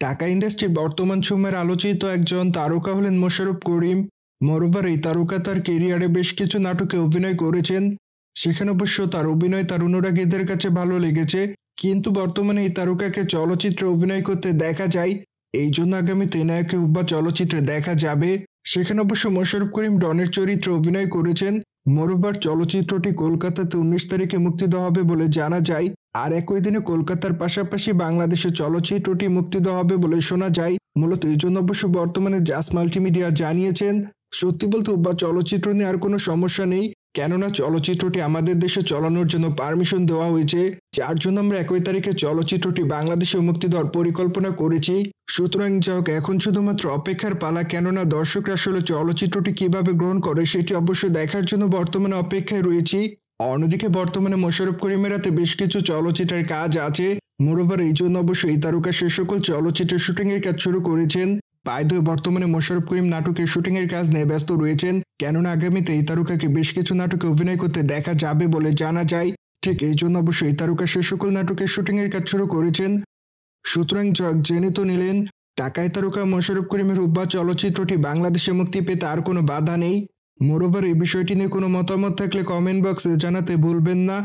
Dhaka industry বর্তমান সময়ের আলোচিত একজন তারকা হলেন মোশাররফ করিম। মোরওভার এই তারকা তার কেরিয়ারে বেশ কিছু নাটকে অভিনয় করেছেন। সেখানে অবশ্য তার অভিনয় তার অনুরাগীদের কাছে ভালো লেগেছে। কিন্তু বর্তমানে এই তারকাকে চলচ্চিত্রে অভিনয় করতে দেখা যায়। এই জন্য আগামীতে নায়কে বা চলচ্চিত্রে দেখা যাবে। সেখানে অবশ্য মোশাররফ করিম ডনের চরিত্রে অভিনয় করেছেন। মোরওভার চলচ্চিত্রটি কলকাতাতে 19 তারিখে মুক্তি দেওয়া হবে বলে জানা যায়। আর একই দিনে কলকাতার পাশাপাশি বাংলাদেশে চলচ্চিত্রটি মুক্তি দেওয়া হবে বলে শোনা যায়। মূলত এই জন্য অবশ্য বর্তমানে জাস মাল্টিমিডিয়া জানিয়েছেন, সত্যি বলতে বা চলচ্চিত্র নিয়ে আর কোনো সমস্যা নেই, কেননা চলচ্চিত্রটি আমাদের দেশে চালানোর জন্য পারমিশন দেওয়া হয়েছে, যার জন্য আমরা 1 তারিখে চলচ্চিত্রটি বাংলাদেশে মুক্তি দেওয়ার পরিকল্পনা করেছি। সুতরাং যাই হোক, এখন শুধুমাত্র অপেক্ষার পালা, কেননা দর্শকরা আসলে চলচ্চিত্রটি কিভাবে গ্রহণ করে সেটি অবশ্যই দেখার জন্য বর্তমানে অপেক্ষায় রয়েছি। অন্যদিকে বর্তমানে মোশাররফ করিমের হাতে বেশ কিছু চলচ্চিত্রের কাজ আছে। মোরওভার এই জন্য অবশ্যই এই তারকা সে সকল চলচ্চিত্রের শুটিং এর কাজ শুরু করেছেন। বাই দ্য ওয়ে, বর্তমানে মোশাররফ করিম নাটকের শুটিং এর কাজ নিয়ে ব্যস্ত রয়েছেন, কেননা আগামীতে এই তারকাকে বেশ কিছু নাটকে অভিনয় করতে দেখা যাবে বলে জানা যায়। ঠিক এই জন্য অবশ্যই এই তারকা সে সকল নাটকের শুটিং এর কাজ শুরু করেছেন। সুতরাং জেনে তো নিলেন, ঢাকায় তারকা মোশাররফ করিমের রূপবা চলচ্চিত্রটি বাংলাদেশে মুক্তি পেতে আর কোনো বাধা নেই। মোরওভার এই বিষয়টি নিয়ে কোনো মতামত থাকলে কমেন্ট বক্সে জানাতে ভুলবেন না।